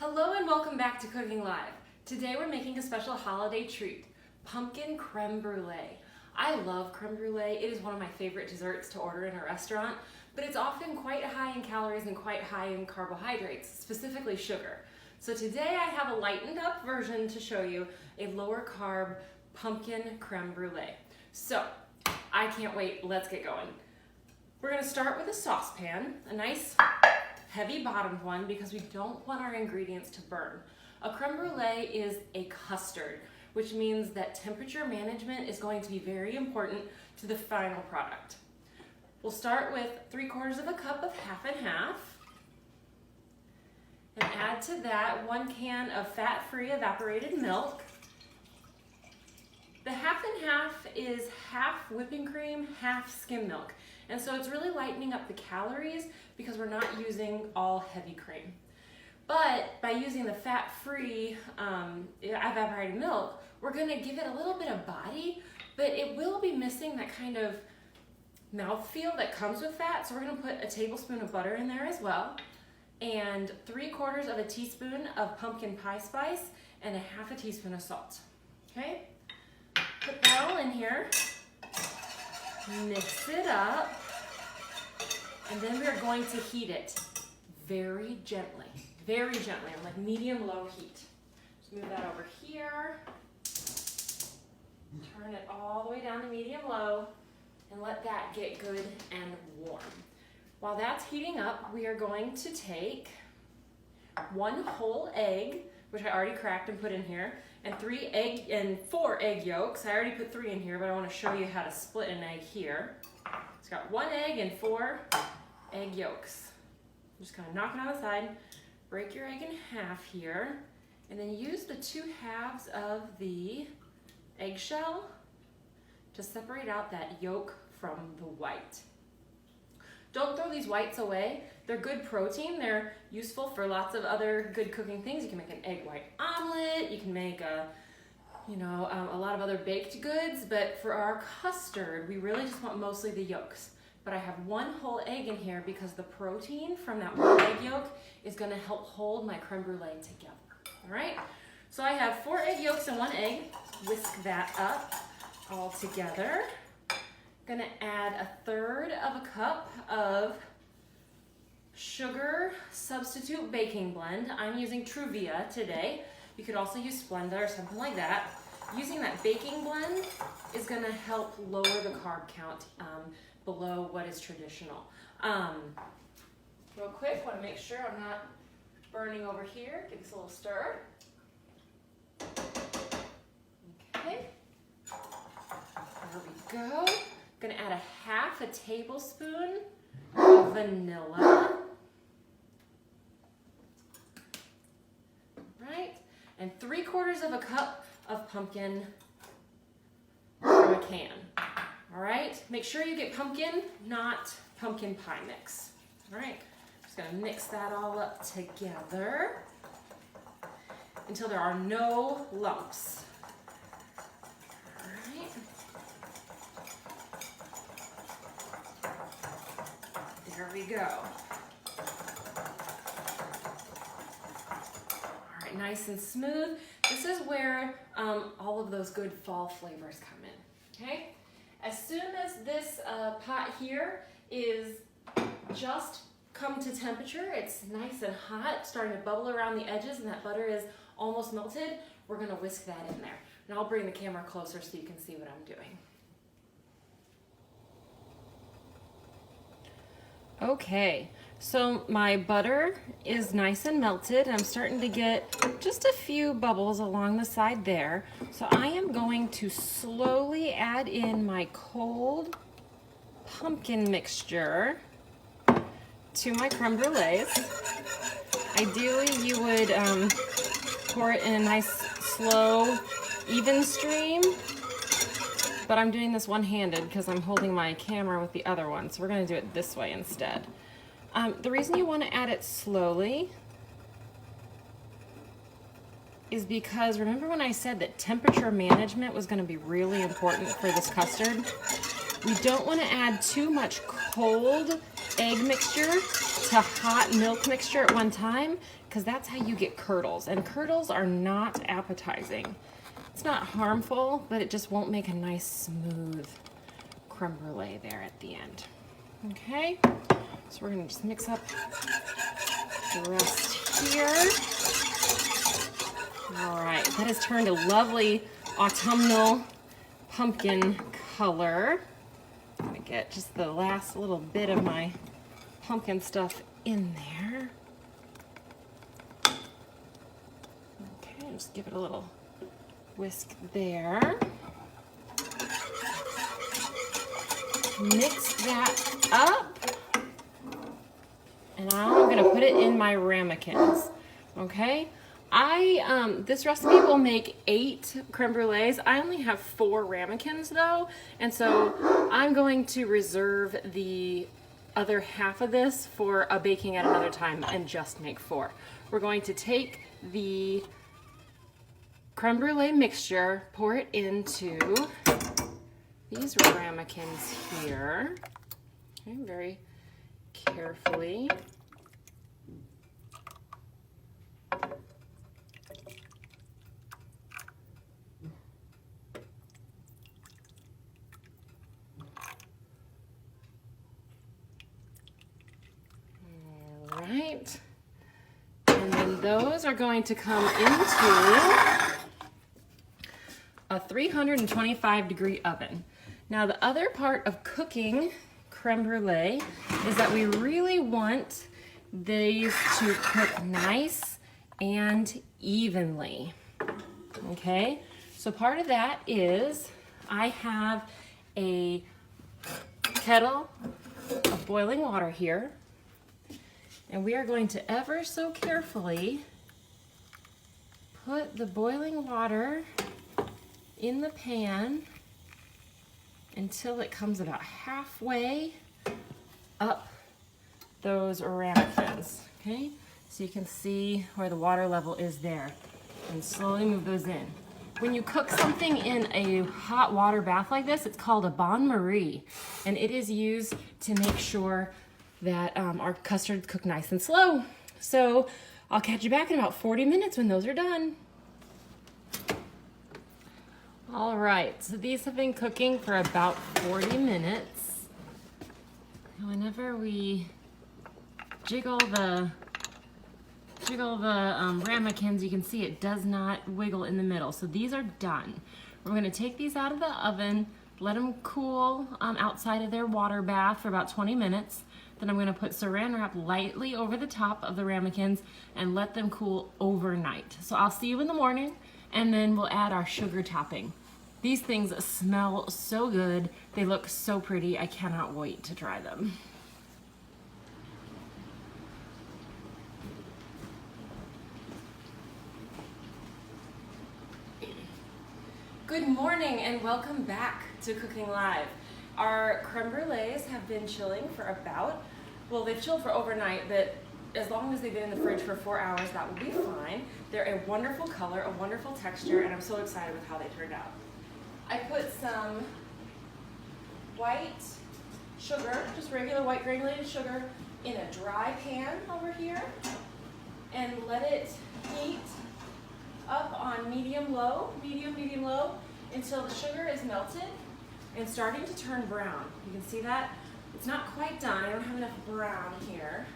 Hello and welcome back to Cooking Live. Today we're making a special holiday treat, pumpkin creme brulee. I love creme brulee. It is one of my favorite desserts to order in a restaurant, but it's often quite high in calories and quite high in carbohydrates, specifically sugar. So today I have a lightened up version to show you, a lower carb pumpkin creme brulee. So I can't wait, let's get going. We're gonna start with a saucepan, a nice heavy bottomed one because we don't want our ingredients to burn. A creme brulee is a custard, which means that temperature management is going to be very important to the final product. We'll start with 3/4 of a cup of half and half, and add to that 1 can of fat-free evaporated milk. The half and half is half whipping cream, half skim milk. And so it's really lightening up the calories because we're not using all heavy cream. But by using the fat-free evaporated milk, we're gonna give it a little bit of body, but it will be missing that kind of mouthfeel that comes with fat. So we're gonna put a tablespoon of butter in there as well, and 3/4 of a teaspoon of pumpkin pie spice, and a half a teaspoon of salt. Okay? Put that all in here. Mix it up, and then we're going to heat it very gently on like medium-low heat. Just move that over here, turn it all the way down to medium-low, and let that get good and warm. While that's heating up, we are going to take 1 whole egg, which I already cracked and put in here, and 4 egg yolks. I already put 3 in here, but I want to show you how to split an egg here. It's got 1 egg and 4 egg yolks. Just kind of knock it on the side, break your egg in half here, and then use the 2 halves of the eggshell to separate out that yolk from the white. Don't throw these whites away. They're good protein. They're useful for lots of other good cooking things. You can make an egg white omelet. You can make a lot of other baked goods. But for our custard, we really just want mostly the yolks. But I have 1 whole egg in here because the protein from that 1 egg yolk is going to help hold my creme brulee together. All right. So I have 4 egg yolks and 1 egg. Whisk that up all together. Gonna add 1/3 of a cup of sugar substitute baking blend. I'm using Truvia today. You could also use Splenda or something like that. Using that baking blend is gonna help lower the carb count below what is traditional. Real quick, wanna make sure I'm not burning over here. Give this a little stir. Okay, there we go. Gonna add 1/2 tablespoon of vanilla. Right? And 3/4 of a cup of pumpkin from a can. All right? Make sure you get pumpkin, not pumpkin pie mix. All right? Just gonna mix that all up together until there are no lumps. There we go. All right, nice and smooth. This is where all of those good fall flavors come in, okay? As soon as this pot here is just come to temperature, it's nice and hot, starting to bubble around the edges, and that butter is almost melted, we're gonna whisk that in there. And I'll bring the camera closer so you can see what I'm doing. Okay, so my butter is nice and melted. I'm starting to get just a few bubbles along the side there. So I am going to slowly add in my cold pumpkin mixture to my creme brulees. Ideally, you would pour it in a nice, slow, even stream. But I'm doing this one-handed because I'm holding my camera with the other one, so we're going to do it this way instead. The reason you want to add it slowly is because remember when I said that temperature management was going to be really important for this custard? We don't want to add too much cold egg mixture to hot milk mixture at one time, because that's how you get curdles. And curdles are not appetizing. It's not harmful, but it just won't make a nice smooth creme brulee there at the end. Okay, so we're gonna just mix up the rest here. All right, that has turned a lovely autumnal pumpkin color. I'm gonna get just the last little bit of my pumpkin stuff in there. Okay, just give it a little whisk there. Mix that up. And now I'm gonna put it in my ramekins, okay? This recipe will make 8 creme brulees. I only have 4 ramekins though, and so I'm going to reserve the other half of this for a baking at another time and just make 4. We're going to take the creme brulee mixture, pour it into these ramekins here, okay, very carefully. Right, and then those are going to come into a 325-degree oven. Now the other part of cooking creme brulee is that we really want these to cook nice and evenly, okay? So part of that is I have a kettle of boiling water here. And we are going to ever so carefully put the boiling water in the pan until it comes about halfway up those ramekins, okay? So you can see where the water level is there, and slowly move those in. When you cook something in a hot water bath like this, it's called a bain-marie, and it is used to make sure that our custards cook nice and slow. So I'll catch you back in about 40 minutes when those are done. All right, so these have been cooking for about 40 minutes. Whenever we jiggle the ramekins, you can see it does not wiggle in the middle. So these are done. We're gonna take these out of the oven, let them cool outside of their water bath for about 20 minutes. Then I'm going to put saran wrap lightly over the top of the ramekins and let them cool overnight. So I'll see you in the morning, and then we'll add our sugar topping. These things smell so good. They look so pretty. I cannot wait to try them. Good morning and welcome back to Cooking Live. Our creme brulees have been chilling for about, well, they've chilled for overnight, but as long as they've been in the fridge for 4 hours, that will be fine. They're a wonderful color, a wonderful texture, and I'm so excited with how they turned out. I put some white sugar, just regular white granulated sugar, in a dry pan over here, and let it heat up on medium-low, medium-low, until the sugar is melted and starting to turn brown. You can see that? It's not quite done. I don't have enough brown here.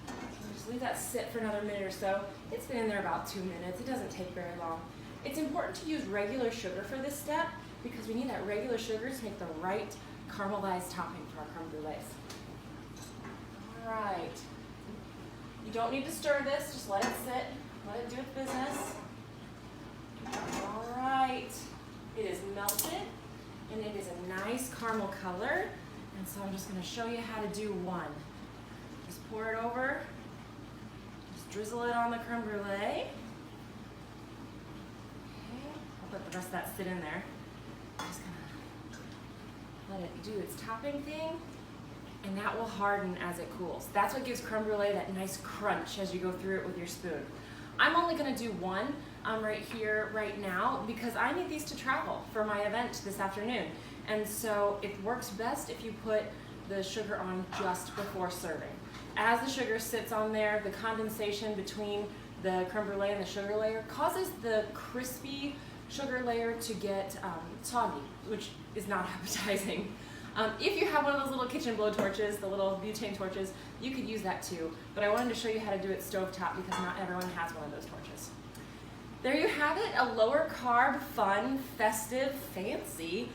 So just leave that sit for another minute or so. It's been in there about 2 minutes. It doesn't take very long. It's important to use regular sugar for this step because we need that regular sugar to make the right caramelized topping for our creme brulees. All right. You don't need to stir this. Just let it sit. Let it do its business. All right. It is melted. And it is a nice caramel color, and so I'm just going to show you how to do one. Just pour it over, just drizzle it on the creme brulee. Okay, I'll let the rest of that sit in there. Just going to let it do its topping thing, and that will harden as it cools. That's what gives creme brulee that nice crunch as you go through it with your spoon. I'm only going to do one right here, right now, because I need these to travel for my event this afternoon. And so it works best if you put the sugar on just before serving. as the sugar sits on there, the condensation between the creme brulee and the sugar layer causes the crispy sugar layer to get soggy, which is not appetizing. If you have one of those little kitchen blow torches, the little butane torches, you could use that too. But I wanted to show you how to do it stovetop because not everyone has one of those torches. There you have it, a lower carb, fun, festive, fancy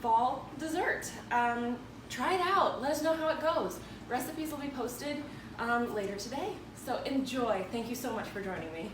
fall dessert. Try it out, let us know how it goes. Recipes will be posted later today. So enjoy. Thank you so much for joining me.